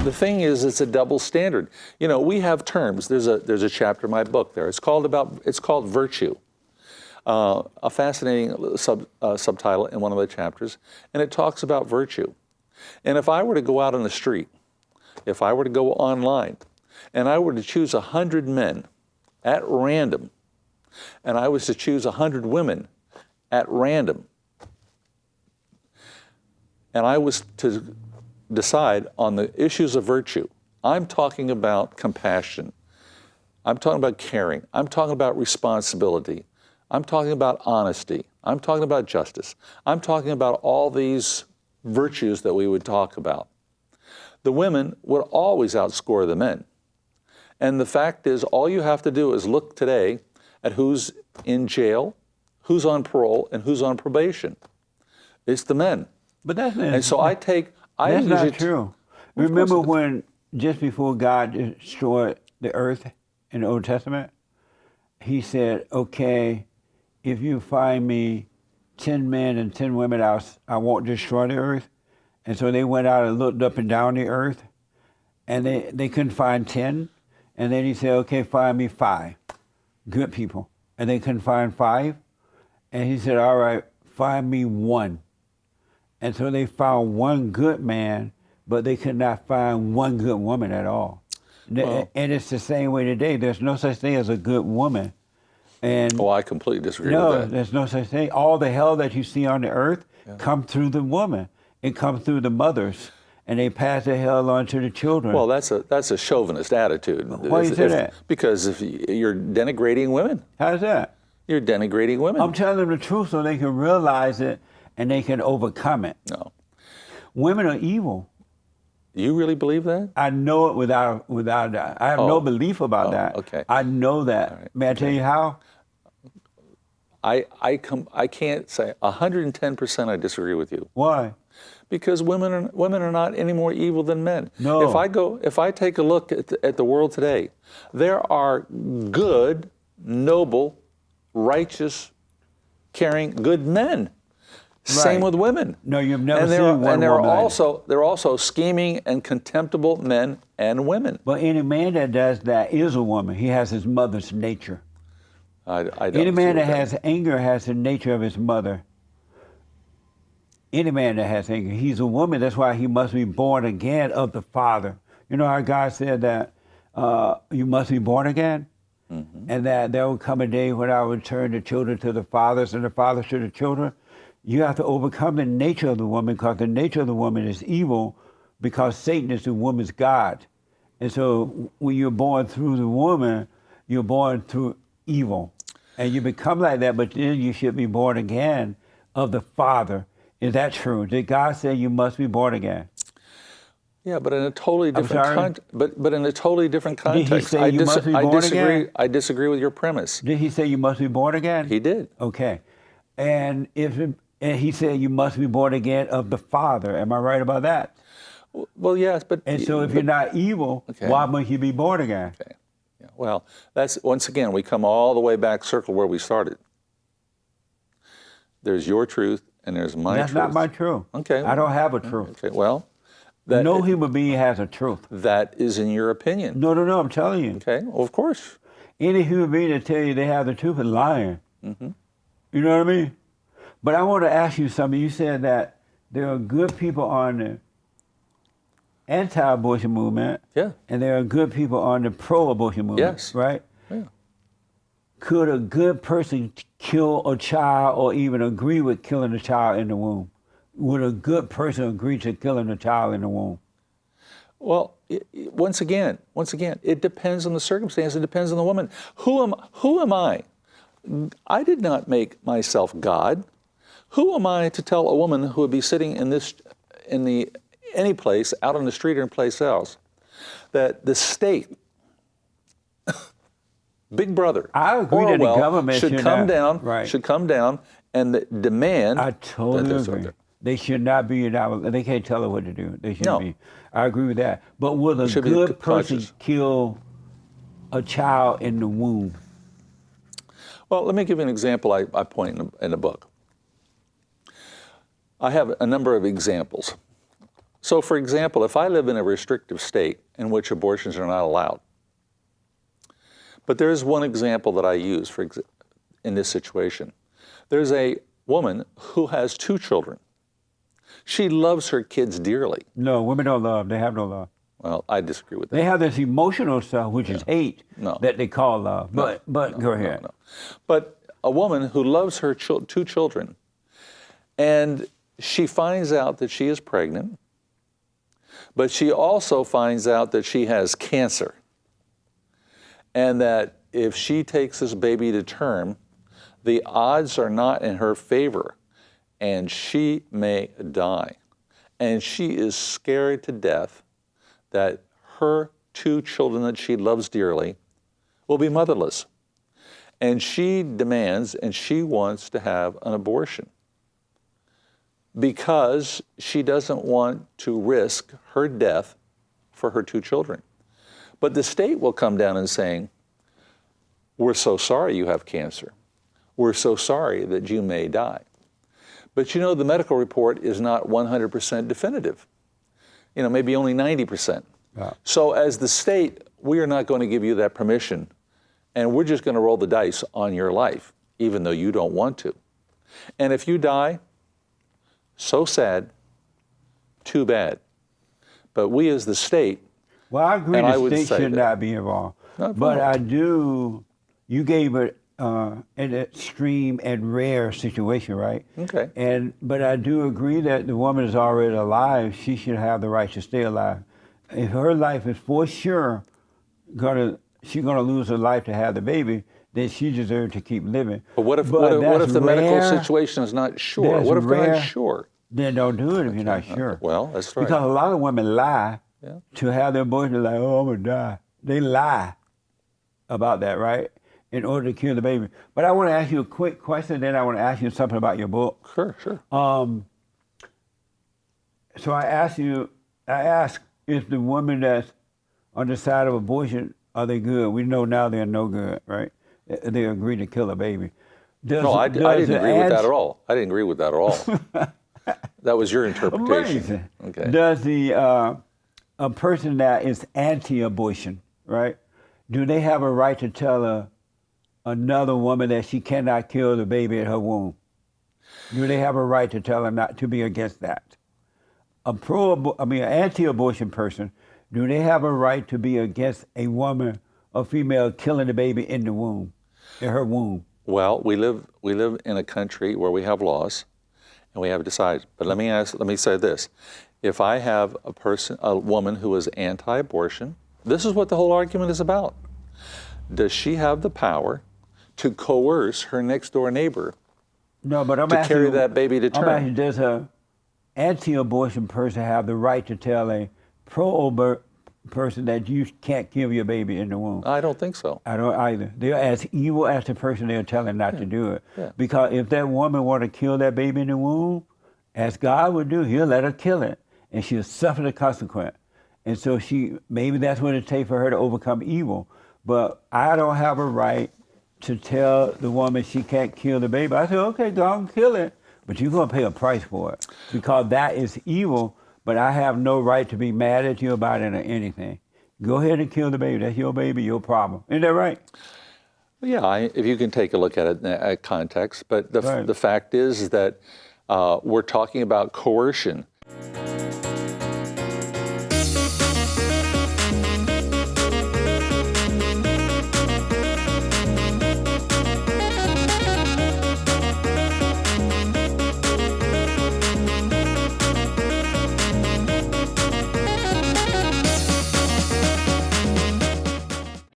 the thing is, it's a double standard. You know, we have terms. There's a chapter in my book there. It's called virtue. A fascinating subtitle in one of the chapters, and it talks about virtue. And if I were to go out on the street, if I were to go online, and I were to choose 100 men at random, and I was to choose 100 women at random, and I was to decide on the issues of virtue, I'm talking about compassion. I'm talking about caring. I'm talking about responsibility. I'm talking about honesty. I'm talking about justice. I'm talking about all these virtues that we would talk about. The women would always outscore the men. And the fact is, all you have to do is look today at who's in jail, who's on parole, and who's on probation. It's the men. But that's not, and so that's not true. Well, remember when, just before God destroyed the earth in the Old Testament, he said, okay, if you find me 10 men and 10 women, I won't destroy the earth. And so they went out and looked up and down the earth, and they couldn't find 10. And then he said, okay, find me 5 good people. And they couldn't find 5. And he said, all right, find me 1. And so they found 1 good man, but they could not find 1 good woman at all. Well, and it's the same way today. There's no such thing as a good woman. And I completely disagree with that. No, there's no such thing. All the hell that you see on the earth come through the woman. It comes through the mothers, and they pass the hell on to the children. Well, that's a chauvinist attitude. Why do you say that? Because if you're denigrating women. How's that? You're denigrating women. I'm telling them the truth so they can realize it and they can overcome it. No. Women are evil. You really believe that? I know it without that. I have no belief about that. Okay. I know that. Right. May I tell you how? I can't say 110% I disagree with you. Why? Because women are not any more evil than men. No. If I take a look at the world today, there are good, noble, righteous, caring, good men. Right. Same with women. No, you've never seen one woman. And there are also scheming and contemptible men and women. But any man that does that is a woman. He has his mother's nature. I don't any man that has anger has the nature of his mother. Any man that has anger, he's a woman. That's why he must be born again of the Father. You know how God said that you must be born again? Mm-hmm. And that there will come a day when I will turn the children to the fathers and the fathers to the children. You have to overcome the nature of the woman, because the nature of the woman is evil, because Satan is the woman's God. And so when you're born through the woman, you're born through evil. And you become like that, but then you should be born again of the Father. Is that true? Did God say you must be born again? Yeah, but in a totally different but in a totally different context. Did he say you must be born again? I disagree with your premise. Did he say you must be born again? He did. Okay. And he said you must be born again of the Father. Am I right about that? Well, yes, but... And so if you're not evil, why must you be born again? Okay. Yeah. Well, that's, once again, we come all the way back, circle where we started. There's your truth and there's my truth. That's not my truth. Okay. I don't have a truth. Okay, well... no human being has a truth. That is in your opinion. No, I'm telling you. Okay, well, of course. Any human being that tell you they have the truth is lying. Mm-hmm. You know what I mean? But I want to ask you something. You said that there are good people on the anti-abortion movement. Yeah. And there are good people on the pro-abortion movement. Yes. Right? Yeah. Could a good person kill a child or even agree with killing a child in the womb? Would a good person agree to killing a child in the womb? Well, once again, it depends on the circumstance. It depends on the woman. Who am I? I did not make myself God. Who am I to tell a woman who would be sitting any place, out on the street or in place else, that the state, Big Brother, I agree that the government should come down and demand. I totally agree. They should not be they can't tell her what to do. They shouldn't be. I agree with that. But will a good person kill a child in the womb? Well, let me give you an example I point in the book. I have a number of examples. So, for example, if I live in a restrictive state in which abortions are not allowed, but there's one example that I use in this situation. There's a woman who has 2 children. She loves her kids dearly. No, women don't love. They have no love. Well, I disagree with that. They have this emotional stuff, which is hate, that they call love. But go ahead. No. But a woman who loves her 2 children, and she finds out that she is pregnant, but she also finds out that she has cancer, and that if she takes this baby to term, the odds are not in her favor, and she may die. And she is scared to death that her 2 children that she loves dearly will be motherless. And she demands and she wants to have an abortion because she doesn't want to risk her death for her 2 children. But the state will come down and saying, we're so sorry you have cancer. We're so sorry that you may die. But you know, the medical report is not 100% definitive. You know, maybe only 90%. Yeah. So as the state, we are not going to give you that permission, and we're just going to roll the dice on your life, even though you don't want to. And if you die, so sad, too bad. But we as the state, well, I agree and I the would state say should that- not be involved. Not But involved. I do, you gave it an extreme and rare situation, right? Okay. But I do agree that the woman is already alive. She should have the right to stay alive. If her life is for sure she's gonna lose her life to have the baby, then she deserves to keep living. But what if that's the medical rare. situation is not sure? That's What if they're rare. not sure? Then don't do it if you're not sure. Well, that's right. Because a lot of women lie Yeah. to have their abortion. Like, oh, I'm gonna die. They lie about that, right? In order to kill the baby. But I want to ask you a quick question. Then I want to ask you something about your book. Sure. So I ask if the women that's on the side of abortion, are they good? We know now they're no good, right? They agree to kill a baby. No, I didn't agree with that at all. I didn't agree with that at all. That was your interpretation. Amazing. Okay. Does a person that is anti-abortion, right? Do they have a right to tell another woman that she cannot kill the baby in her womb? Do they have a right to tell her not to be against that? An anti-abortion person, do they have a right to be against a woman, a female, killing the baby in the womb, in her womb? Well, we live in a country where we have laws, and we have decided. But let me say this: if I have a woman who is anti-abortion, this is what the whole argument is about. Does she have the power to coerce her next door neighbor No, but I'm to asking carry you- that baby to I'm asking, term? does a anti-abortion person have the right to tell a pro-abortion person that you can't kill your baby in the womb? I don't think so. I don't either. They're as evil as the person they're telling not to do it. Yeah. Because if that woman want to kill that baby in the womb, as God would do, he'll let her kill it, and she'll suffer the consequence. And so maybe that's what it takes for her to overcome evil. But I don't have a right to tell the woman she can't kill the baby. I said, okay, go on, kill it, but you're going to pay a price for it because that is evil, but I have no right to be mad at you about it or anything. Go ahead and kill the baby. That's your baby, your problem. Isn't that right? Yeah, if you can take a look at it in that context. But Right. the fact is that we're talking about coercion.